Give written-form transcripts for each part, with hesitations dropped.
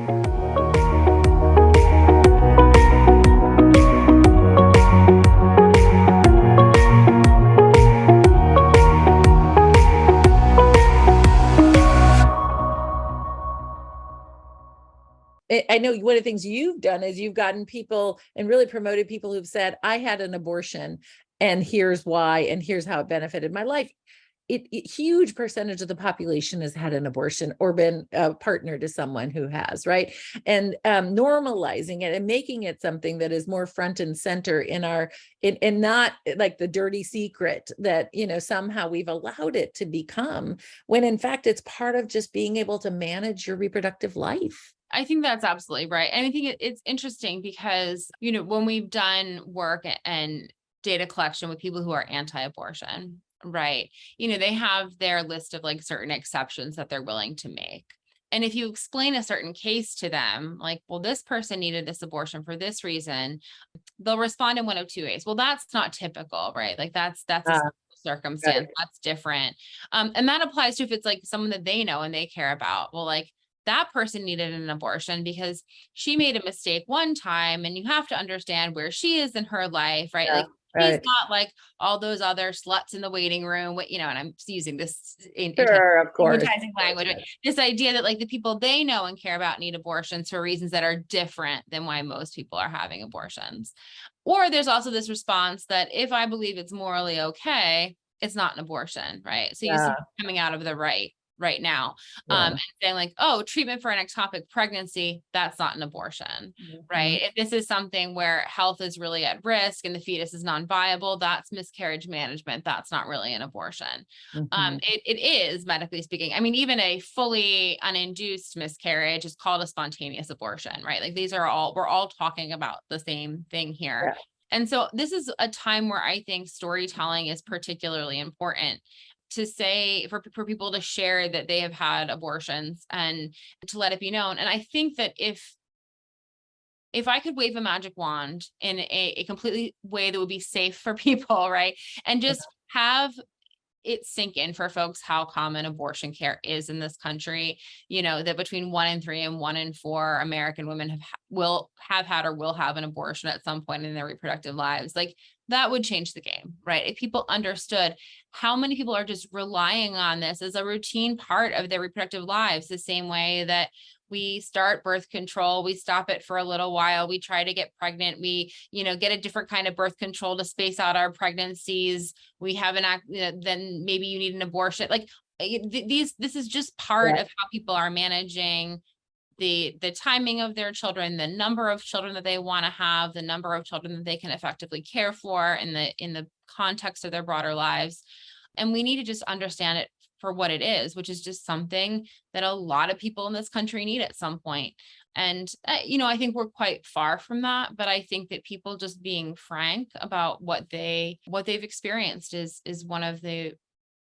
I know one of the things you've done is you've gotten people and really promoted people who've said, I had an abortion and here's why, and here's how it benefited my life. Huge percentage of the population has had an abortion or been a partner to someone who has, right? And normalizing it and making it something that is more front and center in our, and not like the dirty secret that, somehow we've allowed it to become, when in fact it's part of just being able to manage your reproductive life. I think that's absolutely right. And I think it's interesting because, when we've done work and data collection with people who are anti-abortion, right? They have their list of like certain exceptions that they're willing to make. And if you explain a certain case to them, like, well, this person needed this abortion for this reason, they'll respond in one of two ways. Well, that's not typical, right? Like that's a circumstance, that's different. And that applies to if it's like someone that they know and they care about. Well, like, that person needed an abortion because she made a mistake one time, and you have to understand where she is in her life, right? Like, she's not like all those other sluts in the waiting room, and I'm using this in of course, language, right? This idea that like the people they know and care about need abortions for reasons that are different than why most people are having abortions. Or there's also this response that if I believe it's morally okay, it's not an abortion, right? So you see coming out of the right now, and saying like, oh, treatment for an ectopic pregnancy, that's not an abortion, right? If this is something where health is really at risk and the fetus is non-viable, that's miscarriage management, that's not really an abortion. It is, medically speaking. I mean, even a fully uninduced miscarriage is called a spontaneous abortion, right? Like we're all talking about the same thing here. And so this is a time where I think storytelling is particularly important, to say for people to share that they have had abortions and to let it be known. And I think that if I could wave a magic wand in a completely way that would be safe for people, right? And just have it sink in for folks how common abortion care is in this country, that between 1 in 3 and 1 in 4 American women will have had or will have an abortion at some point in their reproductive lives. Like, that would change the game, right? If people understood how many people are just relying on this as a routine part of their reproductive lives, the same way that we start birth control, we stop it for a little while, we try to get pregnant, we, get a different kind of birth control to space out our pregnancies, we have then maybe you need an abortion. Like this is just part of how people are managing the timing of their children, the number of children that they want to have, the number of children that they can effectively care for in the context of their broader lives. And we need to just understand it for what it is, which is just something that a lot of people in this country need at some point. And, I think we're quite far from that, but I think that people just being frank about what they've experienced is one of the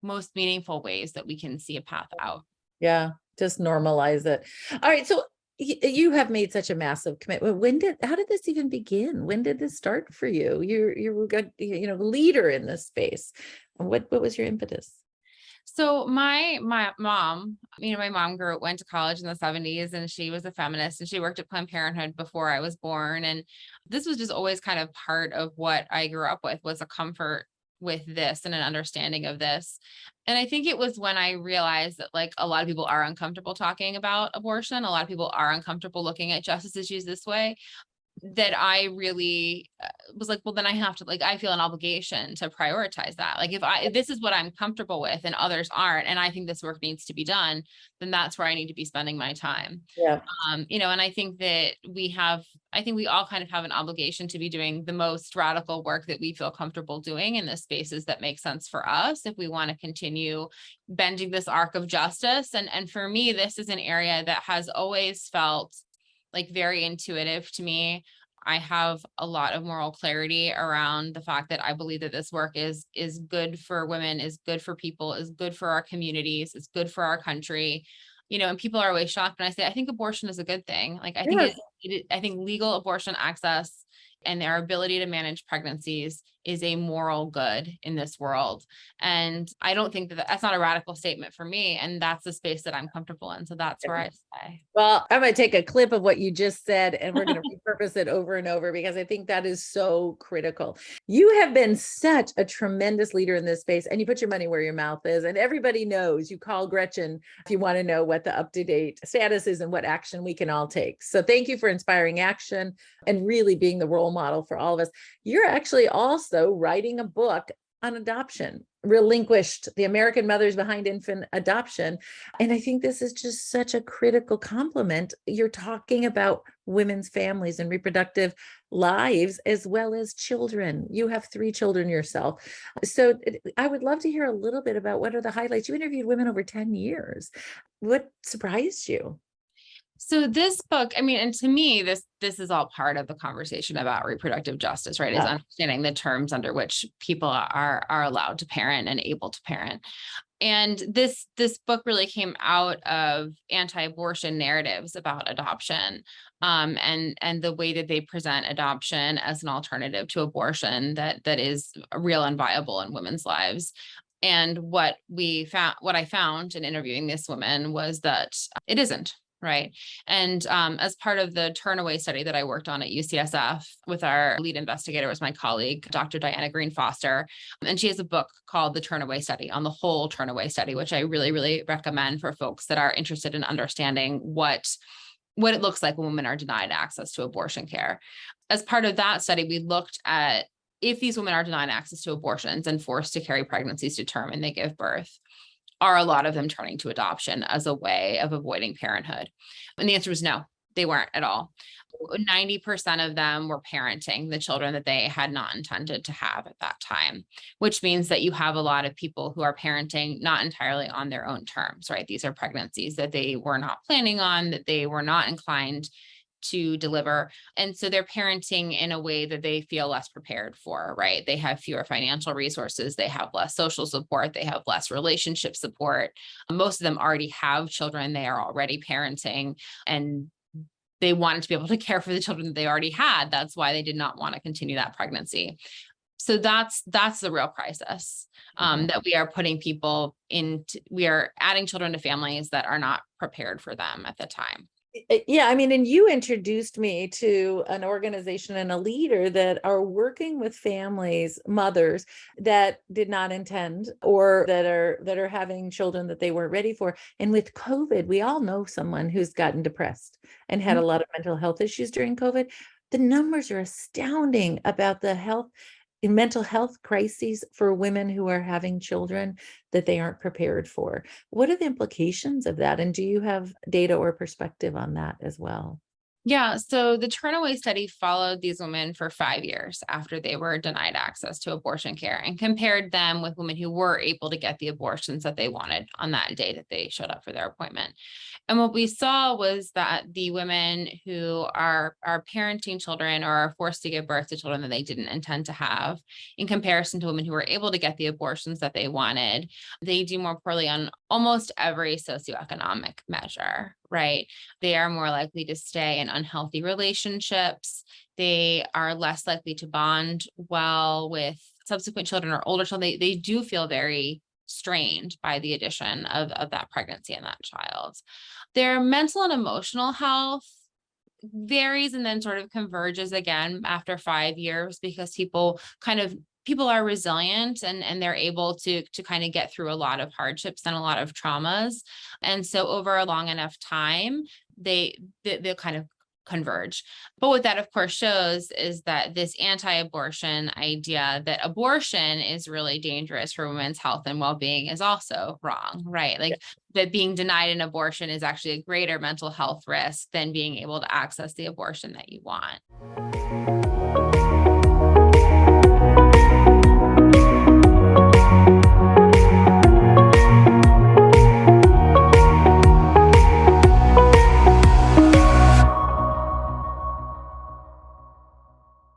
most meaningful ways that we can see a path out. Yeah. Just normalize it. All right. So you have made such a massive commitment. How did this even begin? When did this start for you? You're good, leader in this space. What was your impetus? So my mom, my mom went to college in the 70s, and she was a feminist, and she worked at Planned Parenthood before I was born. And this was just always kind of part of what I grew up with, was a comfort with this and an understanding of this. And I think it was when I realized that like a lot of people are uncomfortable talking about abortion. A lot of people are uncomfortable looking at justice issues this way, that I really was like, well, then I have to, like, I feel an obligation to prioritize that. Like, if this is what I'm comfortable with and others aren't, and I think this work needs to be done, then that's where I need to be spending my time. Yeah. And I think that we all kind of have an obligation to be doing the most radical work that we feel comfortable doing in the spaces that make sense for us, if we want to continue bending this arc of justice. And for me, this is an area that has always felt like very intuitive to me. I have a lot of moral clarity around the fact that I believe that this work is good for women, is good for people, is good for our communities, is good for our country. And people are always shocked when I say, I think abortion is a good thing. Like, I think I think legal abortion access and their ability to manage pregnancies is a moral good in this world. And I don't think that that's not a radical statement for me. And that's the space that I'm comfortable in. So that's where I stay. Well, I'm going to take a clip of what you just said and we're going to repurpose it over and over because I think that is so critical. You have been such a tremendous leader in this space and you put your money where your mouth is. And everybody knows you call Gretchen if you want to know what the up-to-date status is and what action we can all take. So thank you for inspiring action and really being the role model for all of us. You're actually also writing a book on adoption, Relinquished, the American Mothers Behind Infant Adoption. And I think this is just such a critical complement. You're talking about women's families and reproductive lives as well as children. You have 3 children yourself. So I would love to hear a little bit about what are the highlights. You interviewed women over 10 years. What surprised you? So this book, I mean, and to me, this is all part of the conversation about reproductive justice, right? Is understanding the terms under which people are allowed to parent and able to parent. And this book really came out of anti-abortion narratives about adoption, and the way that they present adoption as an alternative to abortion that is real and viable in women's lives. And what I found in interviewing this woman was that it isn't. Right. And as part of the turnaway study that I worked on at UCSF with our lead investigator was my colleague, Dr. Diana Green Foster. And she has a book called The Turnaway Study on the whole turnaway study, which I really, really recommend for folks that are interested in understanding what it looks like when women are denied access to abortion care. As part of that study, we looked at if these women are denied access to abortions and forced to carry pregnancies to term and they give birth, are a lot of them turning to adoption as a way of avoiding parenthood? And the answer was no, they weren't at all. 90% of them were parenting the children that they had not intended to have at that time, which means that you have a lot of people who are parenting not entirely on their own terms, right? These are pregnancies that they were not planning on, that they were not inclined to deliver. And so they're parenting in a way that they feel less prepared for, right? They have fewer financial resources. They have less social support. They have less relationship support. Most of them already have children. They are already parenting and they wanted to be able to care for the children that they already had. That's why they did not want to continue that pregnancy. So that's the real crisis, that we are putting people into. We are adding children to families that are not prepared for them at the time. Yeah, I mean, and you introduced me to an organization and a leader that are working with families, mothers that did not intend or that are having children that they weren't ready for. And with COVID, we all know someone who's gotten depressed and had a lot of mental health issues during COVID. The numbers are astounding about the mental health crises for women who are having children that they aren't prepared for. What are the implications of that? And do you have data or perspective on that as well? Yeah, so the Turnaway study followed these women for 5 years after they were denied access to abortion care and compared them with women who were able to get the abortions that they wanted on that day that they showed up for their appointment. And what we saw was that the women who are parenting children or are forced to give birth to children that they didn't intend to have, in comparison to women who were able to get the abortions that they wanted, they do more poorly on almost every socioeconomic measure, right? They are more likely to stay in unhealthy relationships. They are less likely to bond well with subsequent children or older children. They do feel very strained by the addition of that pregnancy and that child. Their mental and emotional health varies and then sort of converges again after 5 years because people are resilient and they're able to kind of get through a lot of hardships and a lot of traumas. And so over a long enough time, they'll kind of converge. But what that of course shows is that this anti-abortion idea that abortion is really dangerous for women's health and well-being is also wrong, right? Like that being denied an abortion is actually a greater mental health risk than being able to access the abortion that you want.